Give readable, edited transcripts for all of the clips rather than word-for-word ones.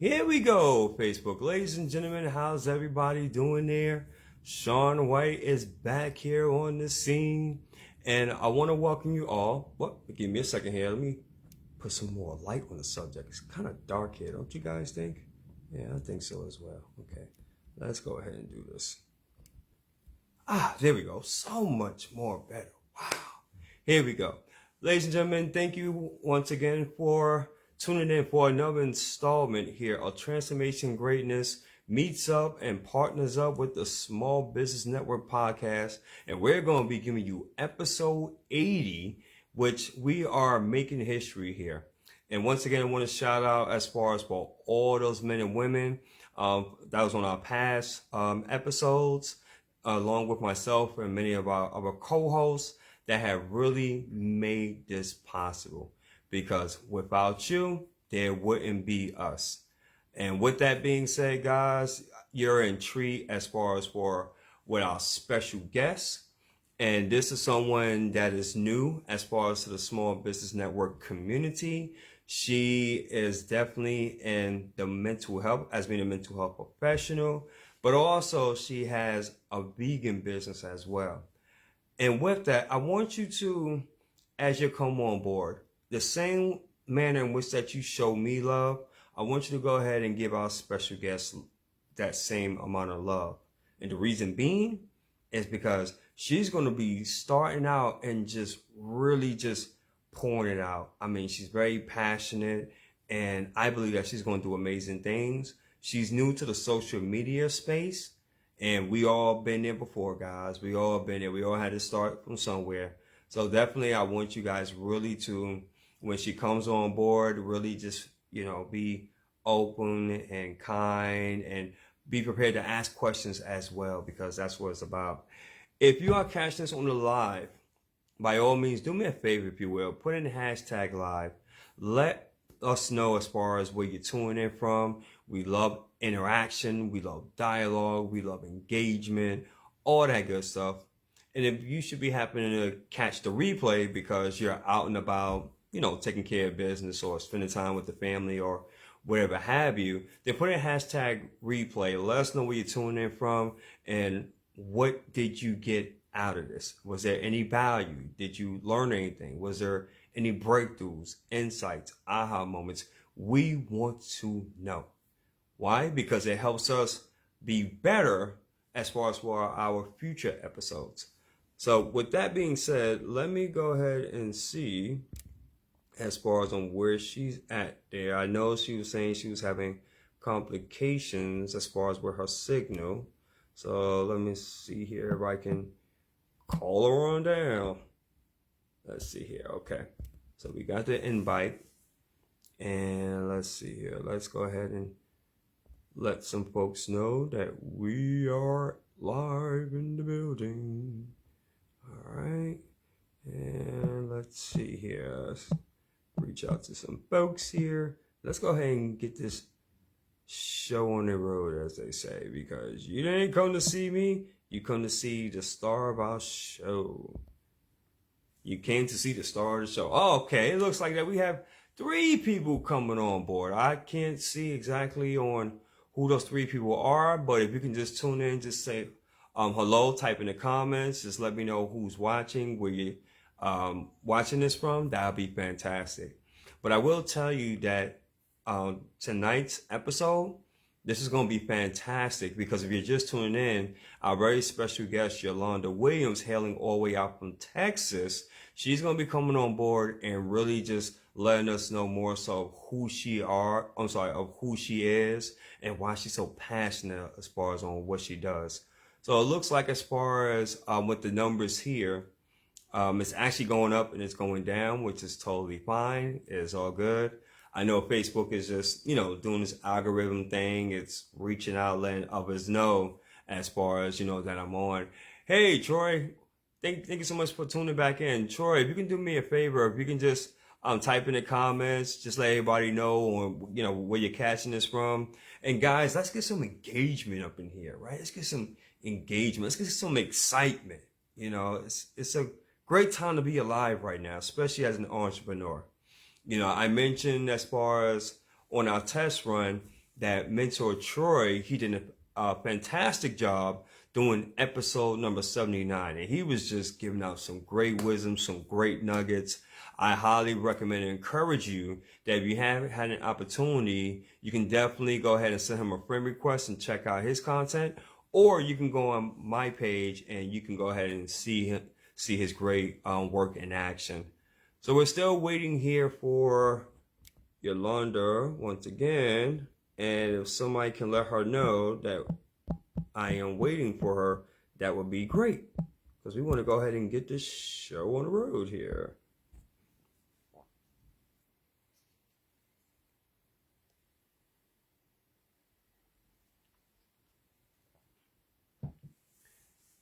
Here we go, Facebook. Ladies and gentlemen, how's everybody doing there? Shawn White is back here on the scene, and I want to welcome you all. Give me a second here. Let me put some more light on the subject. It's kind of dark here, don't you guys think? Yeah, I think so as well. Okay, let's go ahead and do this. There we go. So much more better. Wow. Here we go. Ladies and gentlemen, thank you once again for tuning in for another installment here of Transformation Greatness meets up and partners up with the Small Business Network podcast. And we're going to be giving you episode 80, which we are making history here. And once again, I want to shout out as far as for all those men and women that was on our past episodes, along with myself and many of our co-hosts that have really made this possible. Because without you, there wouldn't be us. And with that being said, guys, you're in treat as far as for with our special guest. And this is someone that is new as far as to the Small Business Network community. She is definitely in the mental health, as being a mental health professional, but also she has a vegan business as well. And with that, I want you to, as you come on board, the same manner in which that you show me love, I want you to go ahead and give our special guest that same amount of love. And the reason being is because she's going to be starting out and just really just pouring it out. I mean, she's very passionate, and I believe that she's going to do amazing things. She's new to the social media space, and we all been there before, guys. We all been there. We all had to start from somewhere. So definitely I want you guys really to, when she comes on board, really just, be open and kind and be prepared to ask questions as well, because that's what it's about. If you are catching this on the live, by all means, do me a favor, if you will. Put in the hashtag live. Let us know as far as where you're tuning in from. We love interaction. We love dialogue. We love engagement, all that good stuff. And if you should be happening to catch the replay because you're out and about, taking care of business or spending time with the family or whatever have you, then put in hashtag replay. Let us know where you're tuning in from and what did you get out of this? Was there any value? Did you learn anything? Was there any breakthroughs, insights, aha moments? We want to know. Why? Because it helps us be better as far as for our future episodes. So with that being said, let me go ahead and see as far as on where she's at there. I know she was saying she was having complications as far as with her signal. So let me see here if I can call her on down. Let's see here. Okay. So we got the invite. And let's see here. Let's go ahead and let some folks know that we are live in the building. All right. And let's see here. Let's reach out to some folks here. Let's go ahead and get this show on the road, as they say, because you didn't come to see me. You come to see the star of our show. You came to see the star of the show. Oh, okay. It looks like that we have 3 people coming on board. I can't see exactly on who those 3 people are, but if you can just tune in, just say hello, type in the comments, just let me know who's watching, where you watching this from. That would be fantastic. But I will tell you that tonight's episode, this is going to be fantastic, because if you're just tuning in, our very special guest, Yulonda Williams, hailing all the way out from Texas, she's going to be coming on board and really just letting us know more so of who she is and why she's so passionate as far as on what she does. So it looks like as far as with the numbers here, it's actually going up and it's going down, which is totally fine. It's all good. I know Facebook is just, doing this algorithm thing. It's reaching out, letting others know as far as, that I'm on. Hey, Troy, thank you so much for tuning back in. Troy, if you can do me a favor, if you can just type in the comments, just let everybody know, or, where you're catching this from. And guys, let's get some engagement up in here, right? Let's get some engagement. Let's get some excitement. It's a great time to be alive right now, especially as an entrepreneur. I mentioned as far as on our test run that mentor Troy, he did a fantastic job doing episode number 79. And he was just giving out some great wisdom, some great nuggets. I highly recommend and encourage you that if you haven't had an opportunity, you can definitely go ahead and send him a friend request and check out his content. Or you can go on my page and you can go ahead and see his great work in action. So we're still waiting here for Yulonda once again. And if somebody can let her know that I am waiting for her, that would be great. Because we want to go ahead and get this show on the road here.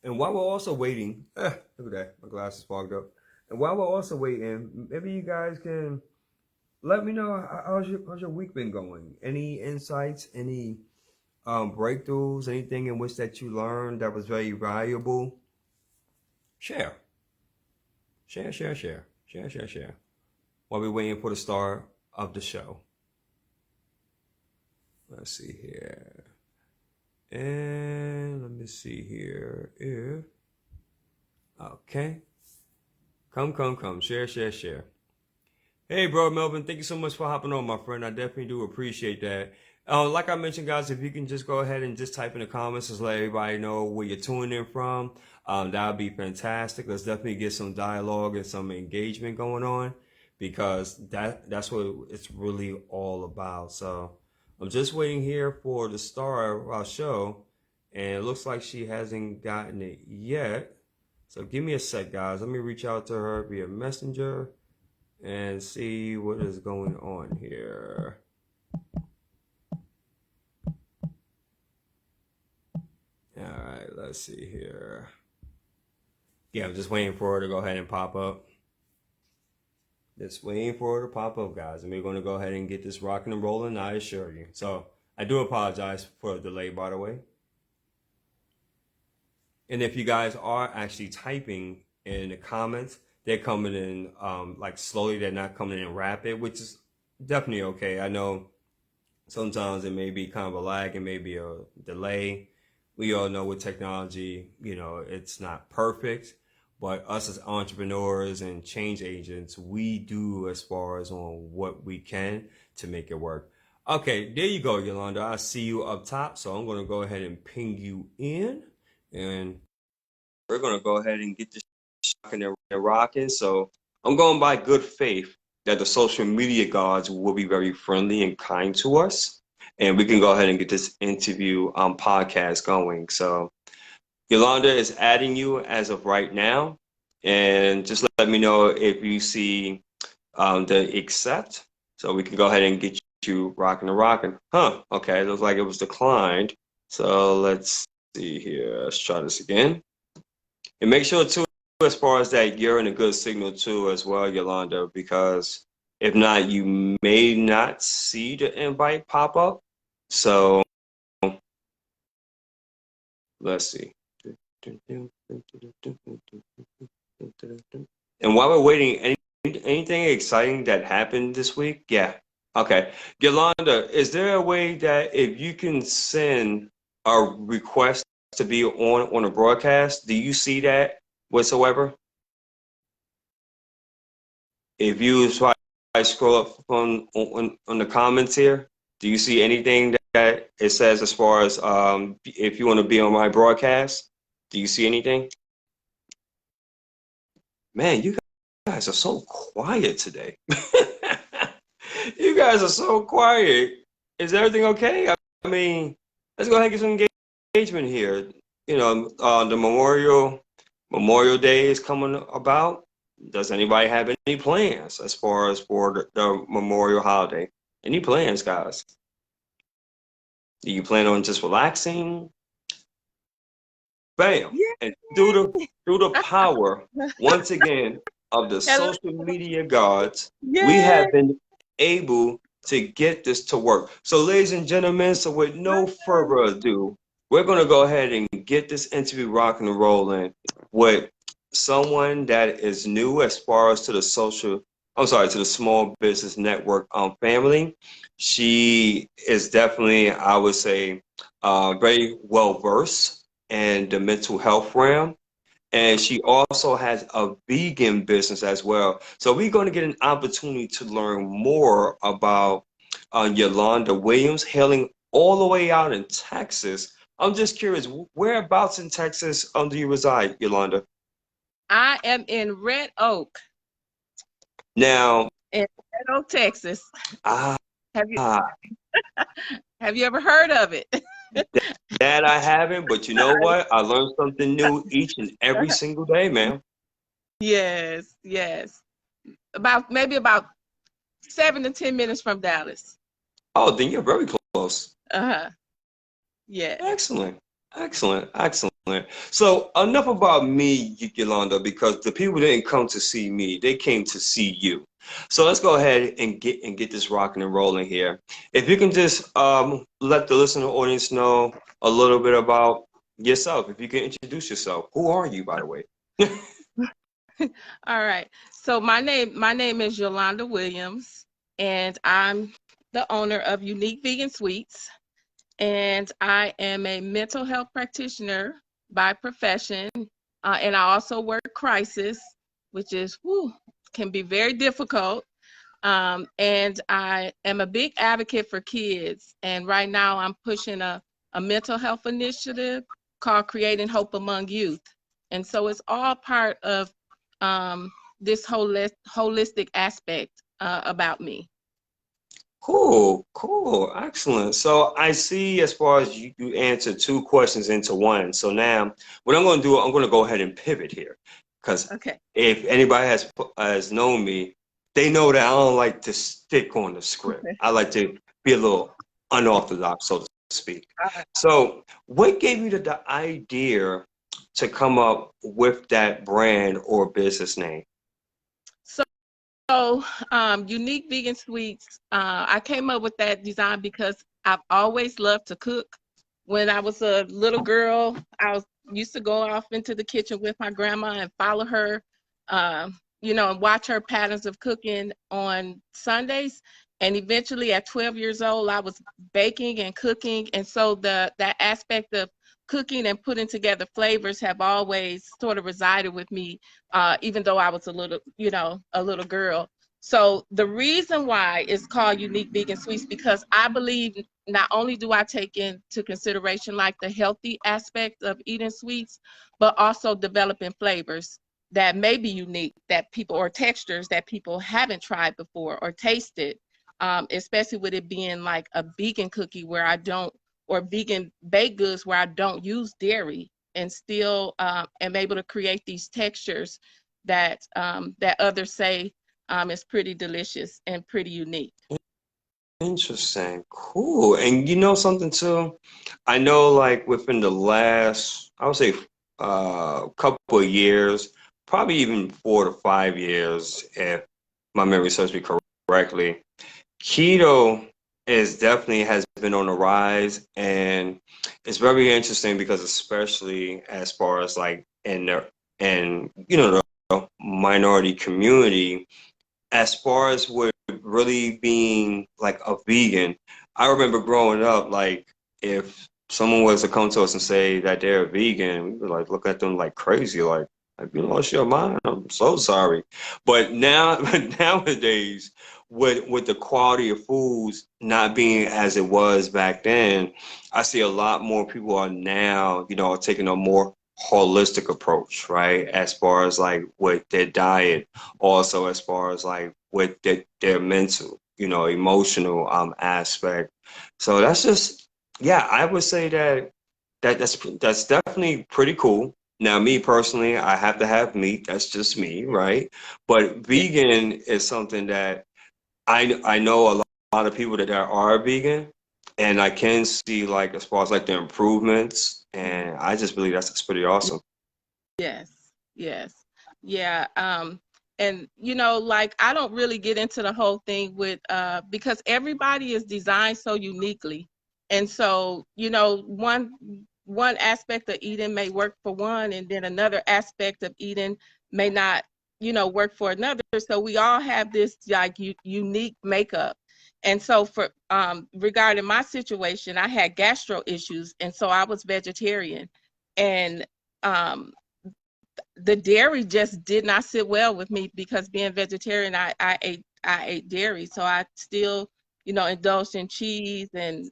And while we're also waiting, look at that, my glasses fogged up. And while we're also waiting, maybe you guys can let me know how's your week been going? Any insights, any breakthroughs, anything in which that you learned that was very valuable? Share. Share. While we're waiting for the star of the show. Let's see here. And let me see here if okay. Come. Share. Hey, bro, Melvin, thank you so much for hopping on, my friend. I definitely do appreciate that. Like I mentioned, guys, if you can just go ahead and just type in the comments, just let everybody know where you're tuning in from. That would be fantastic. Let's definitely get some dialogue and some engagement going on, because that's what it's really all about. So I'm just waiting here for the star of our show, and it looks like she hasn't gotten it yet. So give me a sec, guys. Let me reach out to her via Messenger and see what is going on here. All right, let's see here. Yeah, I'm just waiting for her to go ahead and pop up. Just waiting for her to pop up, guys. And we're going to go ahead and get this rocking and rolling, I assure you. So I do apologize for the delay, by the way. And if you guys are actually typing in the comments, they're coming in like slowly. They're not coming in rapid, which is definitely okay. I know sometimes it may be kind of a lag, it may be a delay. We all know with technology, it's not perfect, but us as entrepreneurs and change agents, we do as far as on what we can to make it work. Okay, there you go, Yulonda. I see you up top, so I'm going to go ahead and ping you in, and we're going to go ahead and get this rocking. So I'm going by good faith that the social media gods will be very friendly and kind to us, and we can go ahead and get this interview podcast going. So Yulonda is adding you as of right now, and just let me know if you see the accept, so we can go ahead and get you rocking and rocking. Okay, it looks like it was declined. So let's see here. Let's try this again. And make sure too, as far as that, you're in a good signal too as well, Yulonda, because if not, you may not see the invite pop up. So let's see. And while we're waiting, anything exciting that happened this week? Yeah. Okay. Yulonda, is there a way that if you can send a request to be on a broadcast, do you see that whatsoever? If you scroll up on the comments here, do you see anything that it says as far as if you want to be on my broadcast? Do you see anything? Man, you guys are so quiet today. You guys are so quiet. Is everything okay? I mean, let's go ahead and get some engagement here. The Memorial Day is coming about. Does anybody have any plans as far as for the Memorial holiday? Any plans, guys? Do you plan on just relaxing? Bam! Yeah. And through the power, once again, of the social media gods, we have been able to get this to work. So, ladies and gentlemen, so with no further ado, we're going to go ahead and get this interview rocking and rolling with someone that is new as far as to the social I'm sorry, to the Small Business Network family. She is definitely, I would say, very well versed in the mental health realm. And she also has a vegan business as well. So we're going to get an opportunity to learn more about Yolanda Williams, hailing all the way out in Texas. I'm just curious, whereabouts in Texas do you reside, Yolanda? I am in Red Oak, Now, in Red Oak, Texas. ah, Have you have you ever heard of it? that I haven't, but you know what? I learn something new each and every single day, man. Yes, yes. Maybe about 7 to 10 minutes from Dallas. Oh, then you're very close. Uh-huh. Yes. Excellent. Excellent. Excellent. So enough about me, Yolanda, because the people didn't come to see me. They came to see you. So let's go ahead and get this rocking and rolling here. If you can just let the listener audience know a little bit about yourself. If you can introduce yourself. Who are you, by the way? All right. So my name is Yolanda Williams, and I'm the owner of Unique Vegan Sweets, and I am a mental health practitioner by profession, and I also work crisis, which is can be very difficult. And I am a big advocate for kids, and right now I'm pushing a mental health initiative called Creating Hope Among Youth, and so it's all part of this holistic aspect about me. Cool, cool, excellent. So I see as far as you answered two questions into one. So now what I'm going to do, I'm going to go ahead and pivot here. Because Okay. if anybody has known me, they know that I don't like to stick on the script. I like to be a little unorthodox, so to speak. So what gave you the idea to come up with that brand or business name? So, Unique Vegan Sweets, I came up with that design because I've always loved to cook. When I was a little girl, I was used to go off into the kitchen with my grandma and follow her, and watch her patterns of cooking on Sundays. And eventually, at 12 years old, I was baking and cooking, and so that aspect of cooking and putting together flavors have always sort of resided with me, even though I was a little girl. So the reason why it's called Unique Vegan Sweets, because I believe not only do I take into consideration like the healthy aspect of eating sweets, but also developing flavors that may be unique, that people, or textures that people haven't tried before or tasted, especially with it being like a vegan cookie where I don't, or vegan baked goods where I don't use dairy, and still am able to create these textures that others say is pretty delicious and pretty unique. Interesting. Cool. And you know something too? I know like within the last, I would say couple of years, probably even 4 to 5 years, if my memory serves me correctly, keto is definitely has been on the rise, and it's very interesting because especially as far as like in the the minority community, as far as with really being like a vegan, I remember growing up, like if someone was to come to us and say that they're a vegan, we would like look at them like crazy, like you lost your mind. I'm so sorry. But now, nowadays, with the quality of foods not being as it was back then, I see a lot more people are now, taking a more holistic approach, right? As far as like with their diet, also as far as like with their mental, emotional aspect. So that's just, yeah, I would say that's definitely pretty cool. Now, me personally, I have to have meat. That's just me, right? But Yeah. vegan is something that I know a lot of people that are vegan, and I can see like as far as like the improvements, and I just believe that's pretty awesome. Yes, yes, yeah. And like I don't really get into the whole thing with because everybody is designed so uniquely, and so one aspect of eating may work for one, and then another aspect of eating may not, work for another. So we all have this like unique makeup. And so for regarding my situation, I had gastro issues, and so I was vegetarian, and um, the dairy just did not sit well with me because being vegetarian, I ate dairy, so I still indulged in cheese and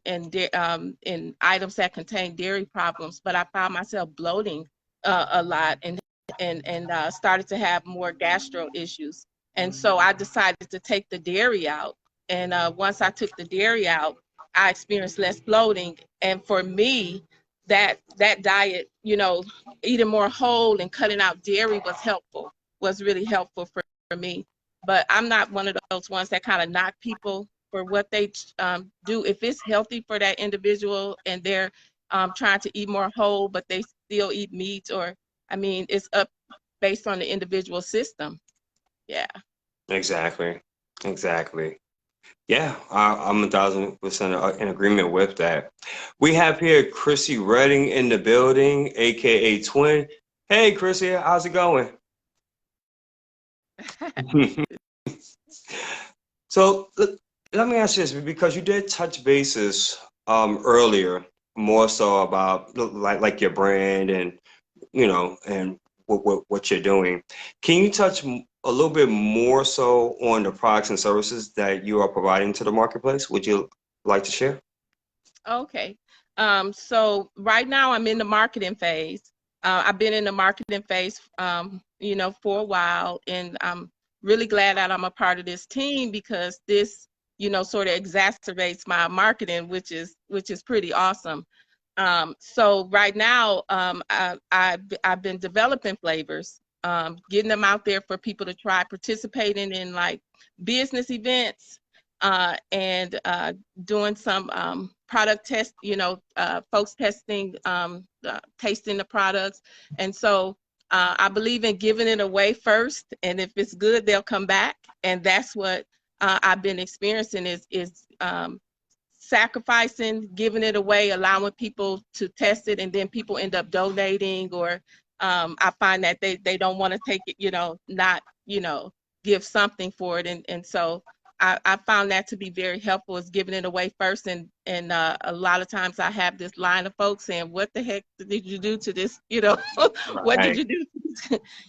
items that contain dairy problems, but I found myself bloating a lot and started to have more gastro issues, and so I decided to take the dairy out, and once I took the dairy out, I experienced less bloating, and for me, that diet, eating more whole and cutting out dairy was really helpful for me. But I'm not one of those ones that kind of knock people for what they do. If it's healthy for that individual and they're trying to eat more whole, but they still eat meat, or, I mean, it's up based on the individual system. Yeah. Exactly. Exactly. Yeah, I'm 1,000% in agreement with that. We have here Chrissy Redding in the building, aka Twin. Hey, Chrissy, how's it going? So let me ask you this, because you did touch bases earlier, more so about like your brand and and what you're doing. Can you touch a little bit more so on the products and services that you are providing to the marketplace? Would you like to share? Okay. So right now I'm in the marketing phase. I've been in the marketing phase, for a while, and I'm really glad that I'm a part of this team because this, sort of exacerbates my marketing, which is pretty awesome. So right now, I've been developing flavors, getting them out there for people to try, participating in like business events, and doing some product test, folks testing, tasting the products. And so I believe in giving it away first, and if it's good, they'll come back. And that's what I've been experiencing is sacrificing, giving it away, allowing people to test it, and then people end up donating, or I find that they don't want to take it, not, give something for it. And so I found that to be very helpful, is giving it away first. And a lot of times I have this line of folks saying, what the heck did you do to this? What did Right. you do?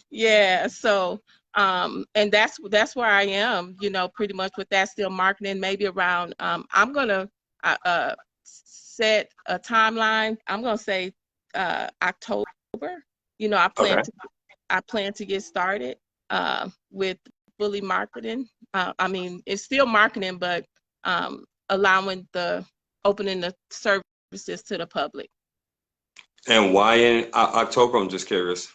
Yeah. So and that's where I am, pretty much with that, still marketing, maybe around I'm gonna set a timeline. I'm gonna say October. You know, I plan Okay. to I plan to get started with fully marketing. I mean, it's still marketing, but allowing opening the services to the public. And why in October? I'm just curious.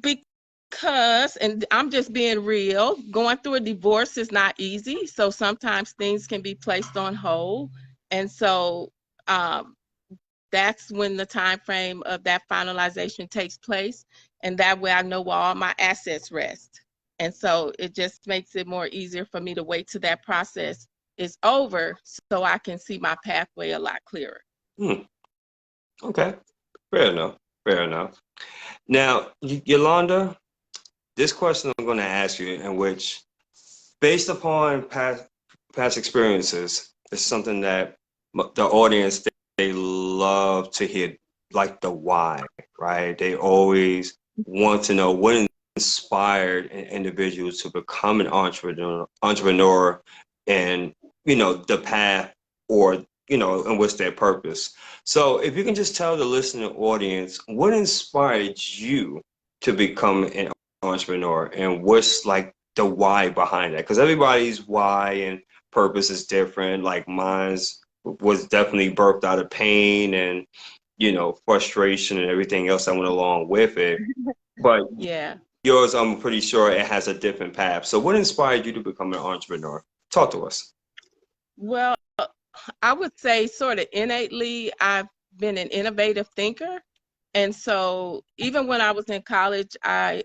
Because, and I'm just being real, going through a divorce is not easy. So sometimes things can be placed on hold. And so um, that's when the time frame of that finalization takes place. And that way I know where all my assets rest. And so it just makes it more easier for me to wait till that process is over so I can see my pathway a lot clearer. Hmm. Okay. Fair enough. Fair enough. Now, Yolanda, this question I'm going to ask you, in which, based upon past experiences, is something that the audience, they love to hear, like the why, right? They always want to know what inspired an individual to become an entrepreneur, and the path, or and what's their purpose. So if you can just tell the listening audience what inspired you to become an entrepreneur, and what's like the why behind that, because everybody's why and purpose is different. Like mine's was definitely birthed out of pain and frustration and everything else that went along with it. But Yeah. yours, I'm pretty sure it has a different path. So what inspired you to become an entrepreneur? Talk to us. Well, I would say sort of innately, I've been an innovative thinker. And so even when I was in college, I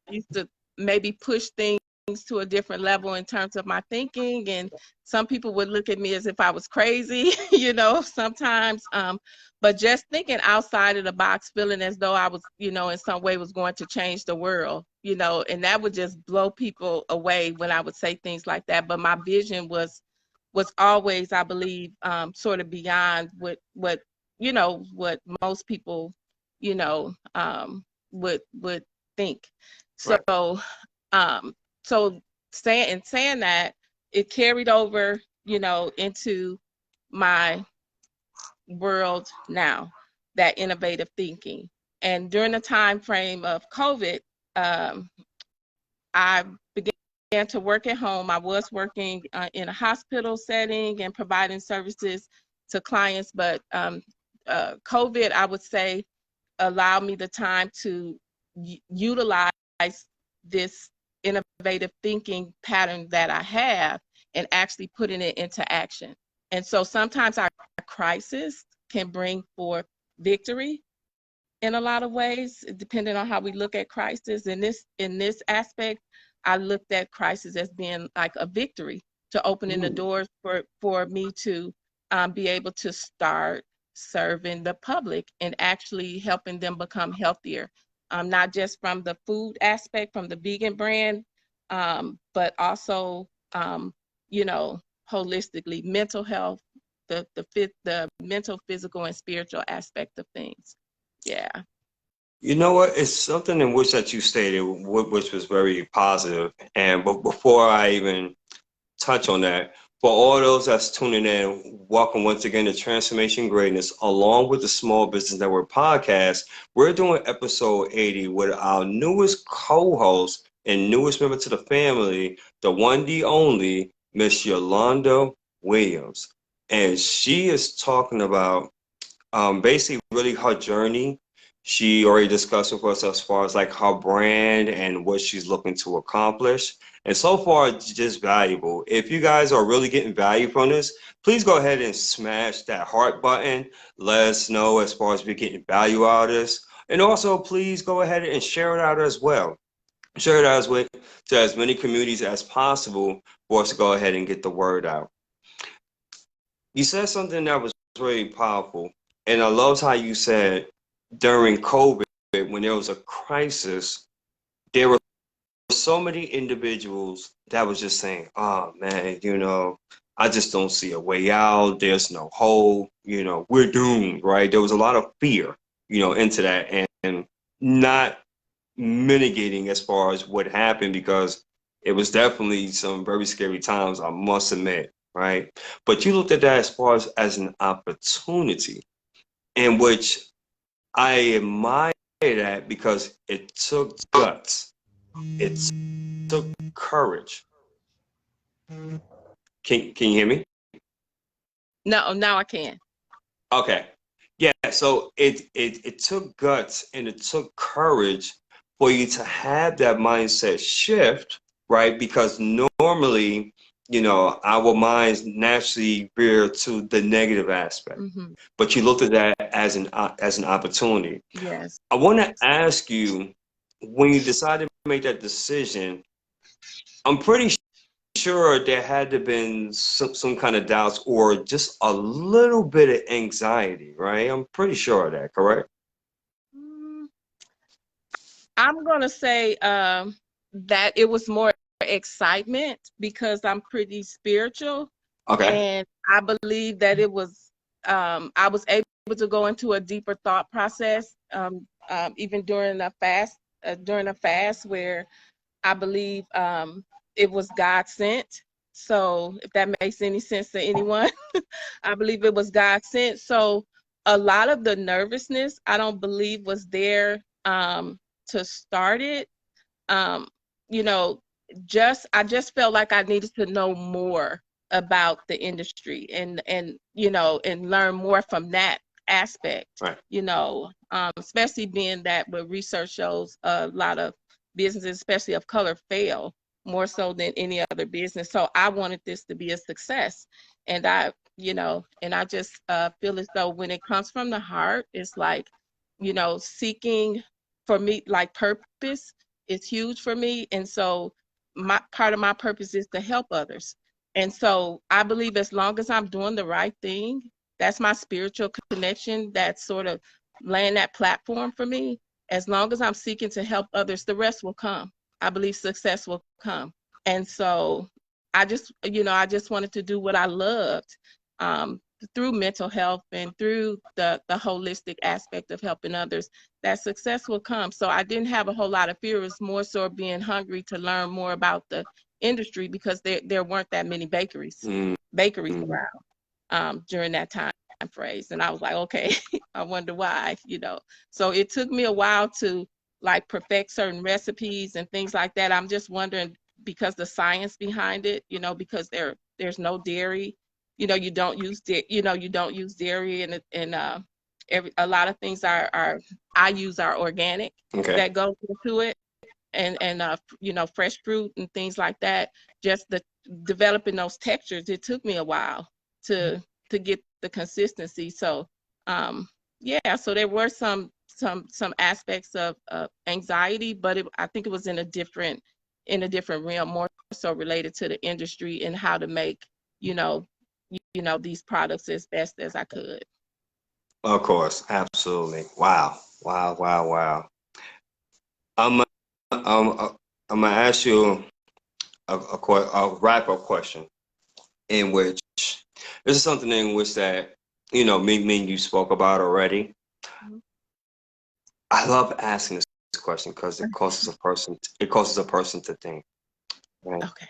used to maybe push things to a different level in terms of my thinking, and some people would look at me as if I was crazy, sometimes. But just thinking outside of the box, feeling as though I was, in some way was going to change the world, and that would just blow people away when I would say things like that. But my vision was always, I believe, sort of beyond what most people, would think. Right. So, so saying that, it carried over, into my world now, that innovative thinking. And during the time frame of COVID, I began to work at home. I was working in a hospital setting and providing services to clients, but COVID, I would say, allowed me the time to utilize this innovative thinking pattern that I have and actually putting it into action. And so sometimes our crisis can bring forth victory in a lot of ways, depending on how we look at crisis. In this aspect, I looked at crisis as being like a victory, to opening the doors for me to be able to start serving the public and actually helping them become healthier, not just from the food aspect, from the vegan brand, but also, holistically, mental health, the mental, physical, and spiritual aspect of things. Yeah. You know what? It's something in which that you stated, which was very positive. And but before I even touch on that, for all those that's tuning in, welcome once again to Transformation Greatness, along with the Small Business Network podcast. We're doing episode 80 with our newest co-host and newest member to the family, the one, the only, Miss Yulonda Williams. And she is talking about basically really her journey. She already discussed with us as far as like her brand and what she's looking to accomplish. And so far, it's just valuable. If you guys are really getting value from this, please go ahead and smash that heart button. Let us know as far as we're getting value out of this. And also, please go ahead and share it out as well. Share it out with to as many communities as possible for us to go ahead and get the word out. You said something that was very powerful, and I loved how you said during COVID, when there was a crisis, there were so many individuals that was just saying, "Oh man, I just don't see a way out. There's no hope. We're doomed." Right? There was a lot of fear, into that, and not mitigating as far as what happened, because it was definitely some very scary times, I must admit, right? But you looked at that as far as an opportunity, in which I admire that, because it took guts, it took courage. Can you hear me? No, now I can. Okay. Yeah, so it took guts and it took courage for you to have that mindset shift, right? Because normally, our minds naturally veer to the negative aspect, Mm-hmm. but you looked at that as an opportunity. Yes. I want to ask you, when you decided to make that decision, I'm pretty sure there had to been some kind of doubts or just a little bit of anxiety, right? I'm pretty sure of that, correct? Mm, I'm gonna say that it was more excitement, because I'm pretty spiritual, Okay. and I believe that it was I was able to go into a deeper thought process, even during a fast where I believe it was God sent. So if that makes any sense to anyone, I believe it was God sent. So a lot of the nervousness, I don't believe, was there to start it. Um, you know, I just felt like I needed to know more about the industry, and learn more from that aspect. Right. Especially being that what research shows, a lot of businesses, especially of color, fail more so than any other business. So I wanted this to be a success, and I just feel as though when it comes from the heart, it's like, seeking, for me, like, purpose is huge for me. And so my part of my purpose is to help others. And so I believe as long as I'm doing the right thing, that's my spiritual connection, that's sort of laying that platform for me. As long as I'm seeking to help others, the rest will come. I believe success will come. And so I just wanted to do what I loved, through mental health and through the holistic aspect of helping others, that success will come. So I didn't have a whole lot of fear. It was more so being hungry to learn more about the industry, because there weren't that many bakeries around during that time phrase. And I was like, okay, I wonder why, So it took me a while to like perfect certain recipes and things like that. I'm just wondering, because the science behind it, because there's no dairy, you don't use dairy, and a lot of things I use are organic, Okay. that goes into it, and fresh fruit and things like that. Just developing those textures, it took me a while to get the consistency. So yeah, so there were some aspects of anxiety, but I think it was in a different realm, more so related to the industry and how to make these products as best as I could. Of course, absolutely. Wow, wow, wow, wow. I'm I'm gonna ask you a wrap up question, in which this is something in which that me and you spoke about already. Mhm. I love asking this question because it causes a person to think. Right? Okay.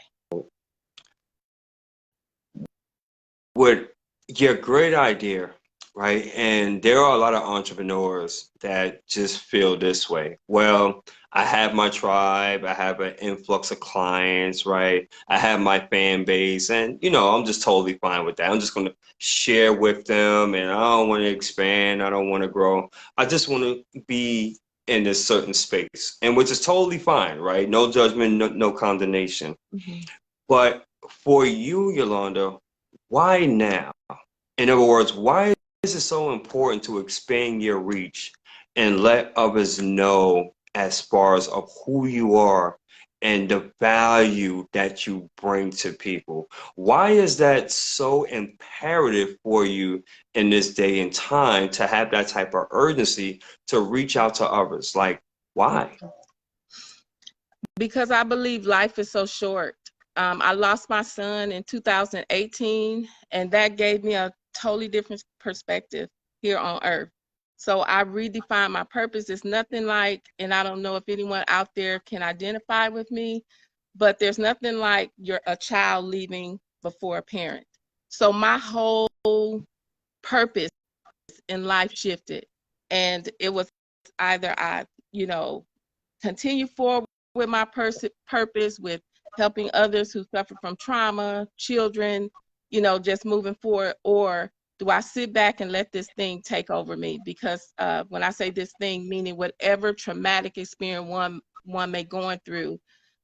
With your great idea, right? And there are a lot of entrepreneurs that just feel this way. Well, I have my tribe, I have an influx of clients, right? I have my fan base, and I'm just totally fine with that. I'm just going to share with them, and I don't want to expand, I don't want to grow. I just want to be in this certain space, and which is totally fine, right? No judgment, no condemnation. Mm-hmm. But for you, Yolanda, why now? In other words, why is it so important to expand your reach and let others know as far as of who you are and the value that you bring to people? Why is that so imperative for you in this day and time to have that type of urgency to reach out to others? Like, why? Because I believe life is so short. I lost my son in 2018, and that gave me a totally different perspective here on earth. So I redefined my purpose. It's nothing like, and I don't know if anyone out there can identify with me, but there's nothing like a child leaving before a parent. So my whole purpose in life shifted, and it was either I, continue forward with my purpose, with helping others who suffer from trauma, children, just moving forward, or do I sit back and let this thing take over me? Because when I say this thing, meaning whatever traumatic experience one may going through,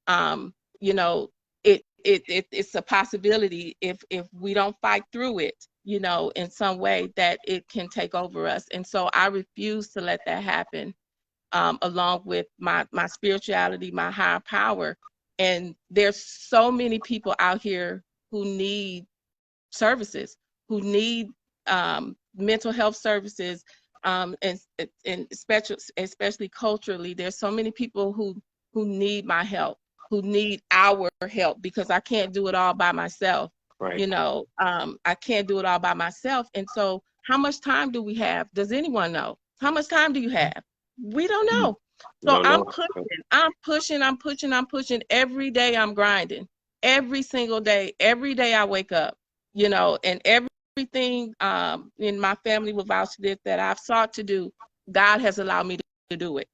um, you know, it's a possibility if we don't fight through it, in some way, that it can take over us. And so I refuse to let that happen. Along with my spirituality, my higher power. And there's so many people out here who need services, who need mental health services, and especially culturally. There's so many people who need my help, who need our help, because I can't do it all by myself. Right. I can't do it all by myself. And so how much time do we have? Does anyone know? How much time do you have? We don't know. So No, I'm no. pushing. Every day I'm grinding. Every single day. Every day I wake up, and everything in my family will vouch for this, that I've sought to do, God has allowed me to do it.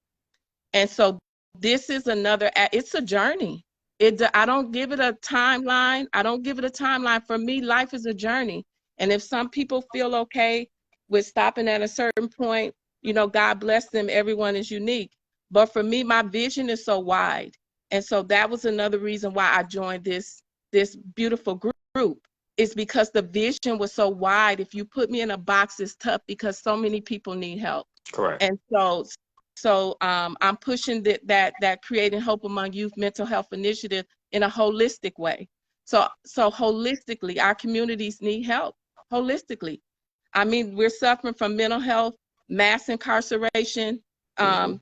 And so this is it's a journey. I don't give it a timeline. I don't give it a timeline. For me, life is a journey. And if some people feel okay with stopping at a certain point, God bless them. Everyone is unique. But for me, my vision is so wide. And so that was another reason why I joined this beautiful group. It's because the vision was so wide. If you put me in a box, it's tough, because so many people need help. Correct. And so I'm pushing that Creating Hope Among Youth mental health initiative in a holistic way. So holistically, our communities need help holistically. I mean, we're suffering from mental health, mass incarceration, our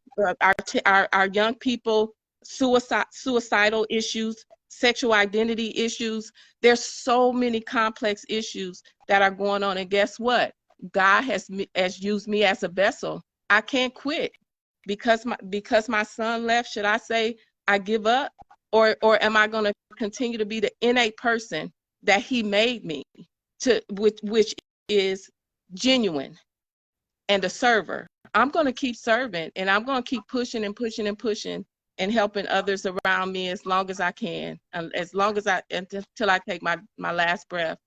young people, suicidal issues, sexual identity issues. There's so many complex issues that are going on. And guess what? God has used me as a vessel. I can't quit because my son left. Should I say I give up, or am I going to continue to be the innate person that He made me to, which is genuine and a server? I'm going to keep serving, and I'm going to keep pushing and pushing and pushing and helping others around me as long as I can, as long as until I take my last breath.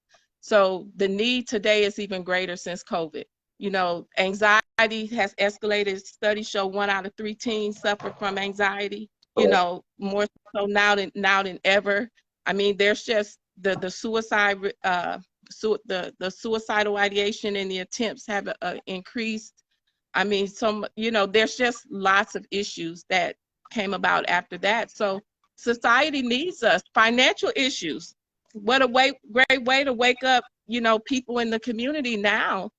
So the need today is even greater since COVID. You know, anxiety has escalated. Studies show 1 out of 3 teens suffer from anxiety. You know, more so now than ever. I mean, there's just the suicide, the suicidal ideation and the attempts have increased. I mean, there's just lots of issues that came about after that. So society needs us. Financial issues. What a great way to wake up, people in the community now,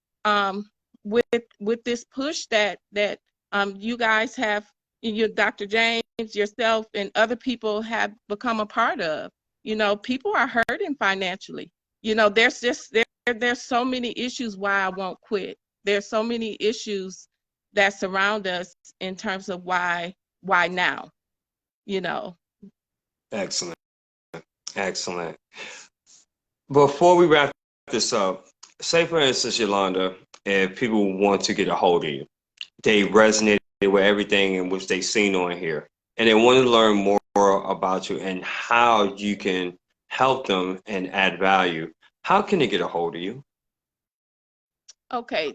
with this push that you guys have, Dr. James, yourself, and other people have become a part of. People are hurting financially. There's so many issues why I won't quit. There's so many issues that surround us in terms of why now, Excellent. Excellent. Before we wrap this up, say for instance, Yulonda, if people want to get a hold of you, they resonated with everything in which they've seen on here, and they want to learn more about you and how you can help them and add value, how can they get a hold of you? Okay.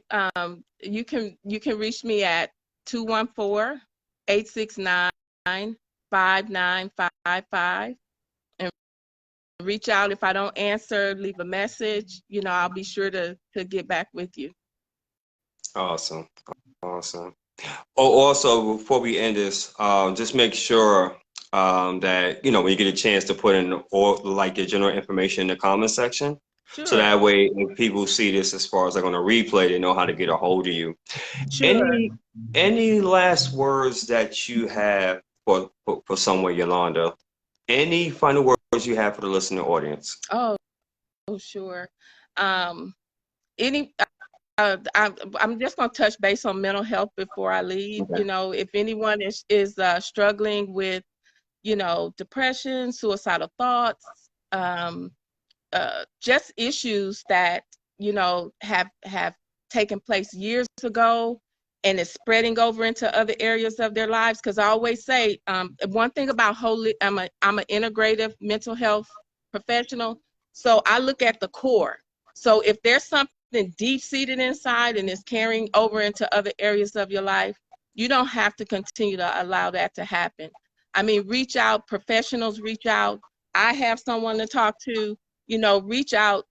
You can reach me at 214-869-5955, and reach out. If I don't answer, leave a message. I'll be sure to get back with you. Awesome. Awesome. Oh, also, before we end this, just make sure that, when you get a chance to put in all like your general information in the comment section. Sure. So that way, if people see this as far as they're going to replay, they know how to get a hold of you. Sure. Any last words that you have for someone, Yulonda? Any final words you have for the listening audience? Oh, sure. Any I'm just going to touch base on mental health before I leave. Okay. If anyone is struggling with, depression, suicidal thoughts, just issues that, have taken place years ago and is spreading over into other areas of their lives. Because I always say, one thing about I'm an integrative mental health professional. So I look at the core. So if there's something deep-seated inside and is carrying over into other areas of your life, you don't have to continue to allow that to happen. I mean, reach out, professionals reach out. I have someone to talk to, reach out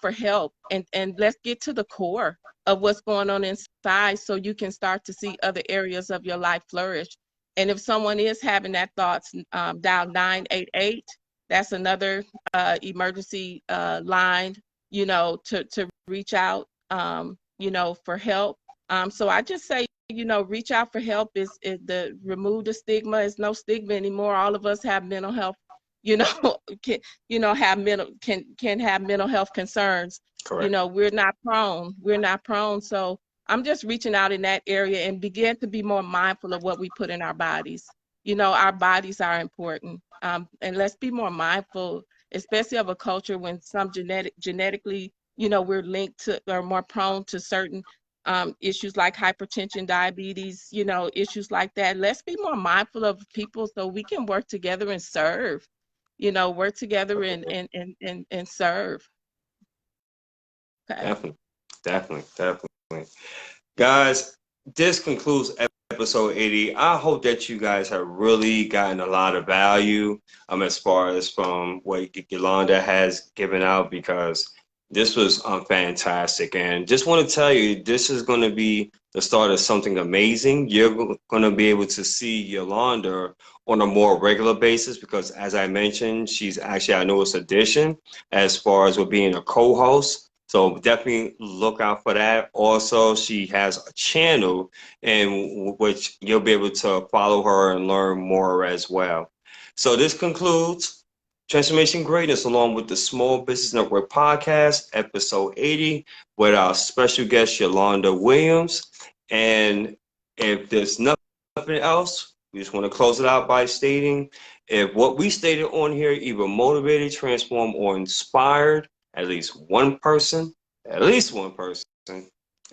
for help, and let's get to the core of what's going on inside so you can start to see other areas of your life flourish. And if someone is having that thoughts, dial 988. That's another emergency line, to reach out, for help. So I just say, reach out for help. Is remove the stigma. It's no stigma anymore. All of us have mental health, can have mental health concerns. Correct. We're not prone. So I'm just reaching out in that area and begin to be more mindful of what we put in our bodies. Our bodies are important. And let's be more mindful, especially of a culture when some genetically, we're linked to or more prone to certain issues like hypertension, diabetes, issues like that. Let's be more mindful of people so we can work together and serve, work together and serve. Okay. Definitely. Guys, this concludes episode 80. I hope that you guys have really gotten a lot of value as far as from what Yulonda has given out, because This was fantastic. And just want to tell you, this is going to be the start of something amazing. You're going to be able to see Yolanda on a more regular basis because, as I mentioned, she's actually our newest addition as far as with being a co-host. So definitely look out for that. Also, she has a channel in which you'll be able to follow her and learn more as well. So this concludes Transformation Greatness, along with the Small Business Network podcast, episode 80, with our special guest, Yolanda Williams. And if there's nothing else, we just want to close it out by stating if what we stated on here either motivated, transformed, or inspired at least one person, and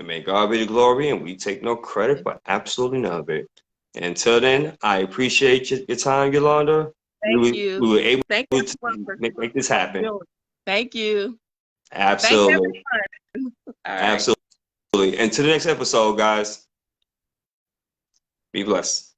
may God be the glory, and we take no credit for absolutely none of it. And until then, I appreciate your time, Yolanda. Thank you. We were able Thank to everyone for make this happen. Thank you. Thank Absolutely. everyone. All right. Absolutely. And to the next episode, guys, be blessed.